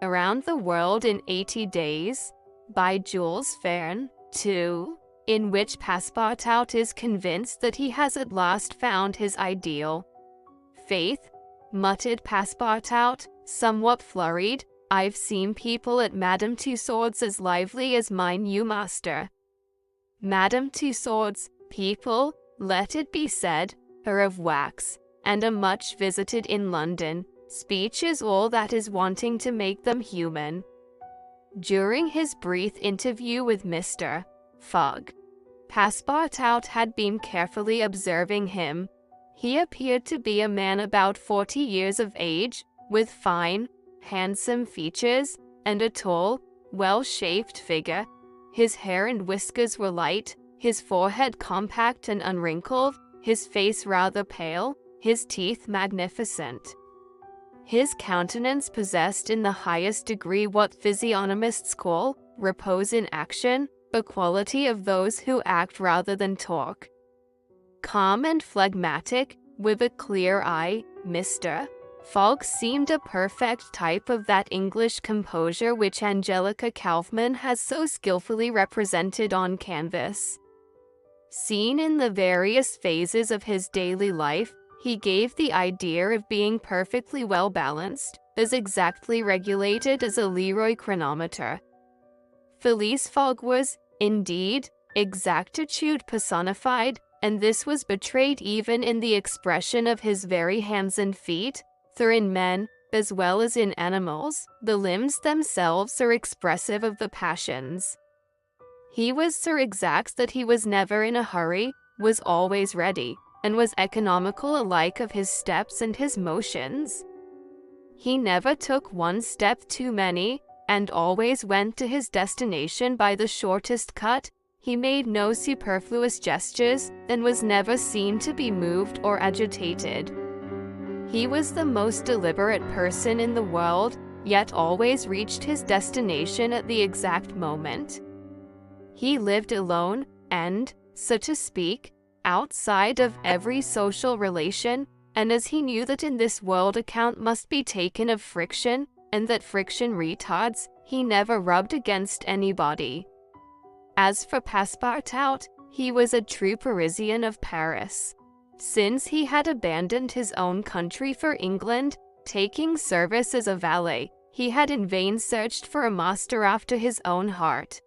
Around the World in 80 Days by Jules Verne, 2, in which Passepartout is convinced that he has at last found his ideal. "Faith," muttered Passepartout, somewhat flurried, "I've seen people at Madame Tussaud's as lively as my new master." Madame Tussaud's people, let it be said, are of wax, and are much visited in London. Speech is all that is wanting to make them human. During his brief interview with Mr. Fogg, Passepartout had been carefully observing him. He appeared to be a man about 40 years of age, with fine, handsome features, and a tall, well-shaped figure. His hair and whiskers were light, his forehead compact and unwrinkled, his face rather pale, his teeth magnificent. His countenance possessed in the highest degree what physiognomists call repose in action, a quality of those who act rather than talk. Calm and phlegmatic, with a clear eye, Mr. Fogg seemed a perfect type of that English composure which Angelica Kauffmann has so skillfully represented on canvas. Seen in the various phases of his daily life, he gave the idea of being perfectly well balanced, as exactly regulated as a Leroy chronometer. Phileas Fogg was, indeed, exactitude personified, and this was betrayed even in the expression of his very hands and feet, for in men, as well as in animals, the limbs themselves are expressive of the passions. He was so exact that he was never in a hurry, was always ready, and was economical alike of his steps and his motions. He never took one step too many, and always went to his destination by the shortest cut. He made no superfluous gestures, and was never seen to be moved or agitated. He was the most deliberate person in the world, yet always reached his destination at the exact moment. He lived alone, and, so to speak, outside of every social relation, and as he knew that in this world account must be taken of friction, and that friction retards, he never rubbed against anybody. As for Passepartout, he was a true Parisian of Paris. Since he had abandoned his own country for England, taking service as a valet, he had in vain searched for a master after his own heart.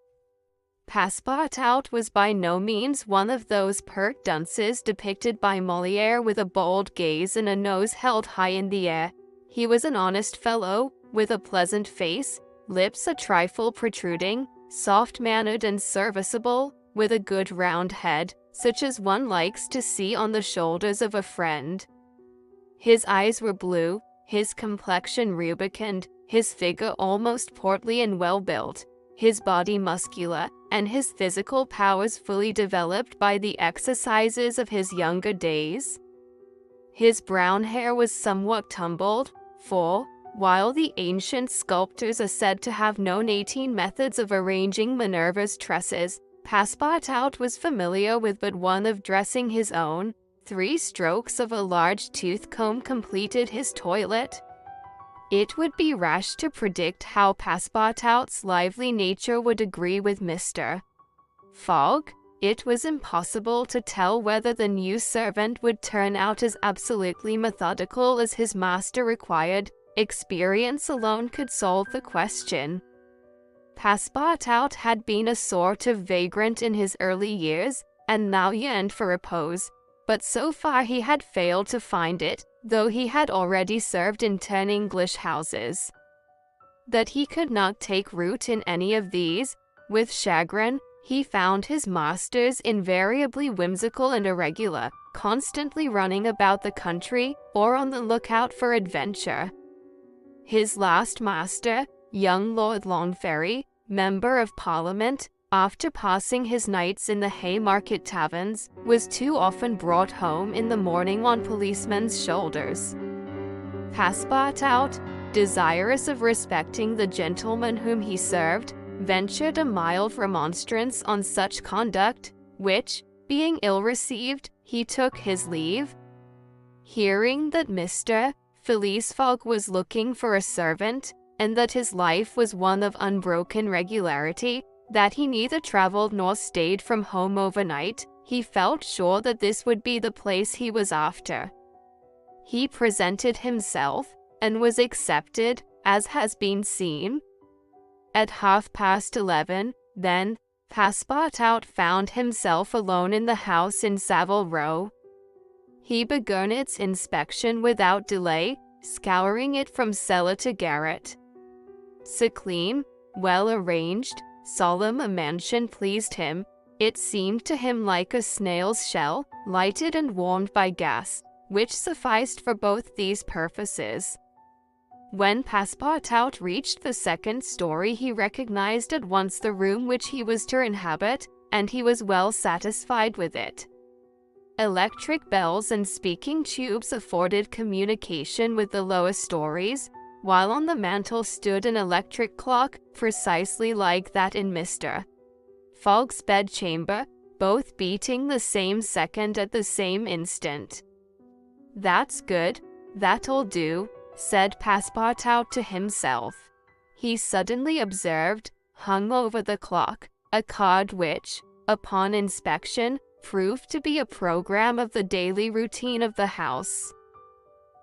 Passepartout was by no means one of those pert dunces depicted by Molière with a bold gaze and a nose held high in the air. He was an honest fellow, with a pleasant face, lips a trifle protruding, soft-mannered and serviceable, with a good round head, such as one likes to see on the shoulders of a friend. His eyes were blue, his complexion rubicund, his figure almost portly and well-built, his body muscular, and his physical powers fully developed by the exercises of his younger days. His brown hair was somewhat tumbled, for, while the ancient sculptors are said to have known 18 methods of arranging Minerva's tresses, Passepartout was familiar with but one of dressing his own. 3 strokes of a large tooth comb completed his toilet. It would be rash to predict how Passepartout's lively nature would agree with Mr. Fogg. It was impossible to tell whether the new servant would turn out as absolutely methodical as his master required. Experience alone could solve the question. Passepartout had been a sort of vagrant in his early years, and now yearned for repose, but so far he had failed to find it, though he had already served in 10 English houses. That he could not take root in any of these, with chagrin, he found his masters invariably whimsical and irregular, constantly running about the country, or on the lookout for adventure. His last master, young Lord Longferry, Member of Parliament, after passing his nights in the Haymarket taverns, was too often brought home in the morning on policemen's shoulders. Passepartout, desirous of respecting the gentleman whom he served, ventured a mild remonstrance on such conduct, which, being ill-received, he took his leave. Hearing that Mr. Phileas Fogg was looking for a servant, and that his life was one of unbroken regularity, that he neither traveled nor stayed from home overnight, he felt sure that this would be the place he was after. He presented himself, and was accepted, as has been seen. At 11:30, then, Passepartout found himself alone in the house in Savile Row. He began its inspection without delay, scouring it from cellar to garret. So clean, well-arranged, solemn a mansion pleased him. It seemed to him like a snail's shell, lighted and warmed by gas, which sufficed for both these purposes. When Passepartout reached the second story, he recognized at once the room which he was to inhabit, and he was well satisfied with it. Electric bells and speaking tubes afforded communication with the lower stories, while on the mantel stood an electric clock, precisely like that in Mr. Fogg's bedchamber, both beating the same second at the same instant. "That's good, that'll do," said Passepartout to himself. He suddenly observed, hung over the clock, a card which, upon inspection, proved to be a program of the daily routine of the house.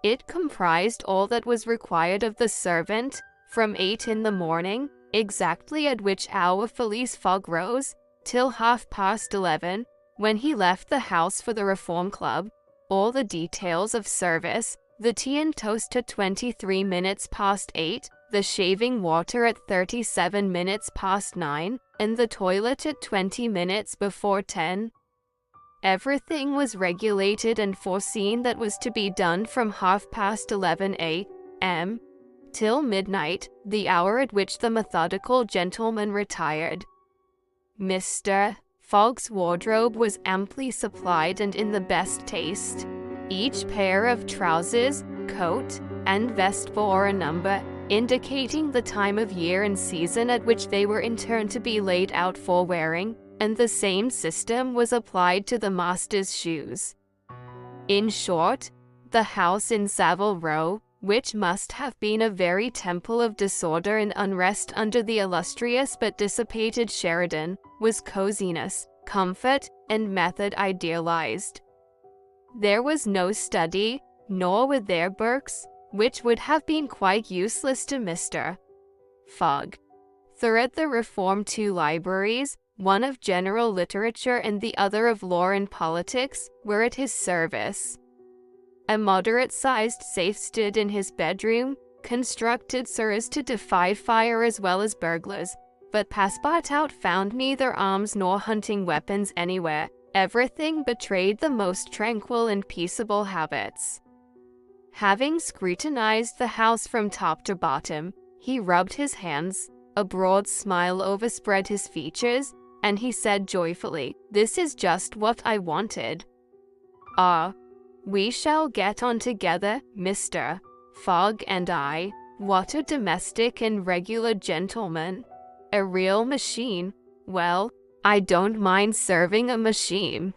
It comprised all that was required of the servant, from 8 in the morning, exactly at which hour Phileas Fogg rose, till 11:30, when he left the house for the Reform Club, all the details of service, the tea and toast at 23 minutes past 8, the shaving water at 37 minutes past 9, and the toilet at 20 minutes before 10. Everything was regulated and foreseen that was to be done from 11:30 a.m. till midnight, the hour at which the methodical gentleman retired. Mr. Fogg's wardrobe was amply supplied and in the best taste. Each pair of trousers, coat, and vest bore a number, indicating the time of year and season at which they were in turn to be laid out for wearing, and the same system was applied to the master's shoes. In short, the house in Savile Row, which must have been a very temple of disorder and unrest under the illustrious but dissipated Sheridan, was coziness, comfort, and method idealized. There was no study, nor were there books, which would have been quite useless to Mr. Fogg. Throughout the Reform 2 libraries, one of general literature and the other of law and politics, were at his service. A moderate-sized safe stood in his bedroom, constructed so as to defy fire as well as burglars, but Passepartout found neither arms nor hunting weapons anywhere. Everything betrayed the most tranquil and peaceable habits. Having scrutinized the house from top to bottom, he rubbed his hands, a broad smile overspread his features, and he said joyfully, "This is just what I wanted. Ah, we shall get on together, Mr. Fogg and I. What a domestic and regular gentleman. A real machine. Well, I don't mind serving a machine."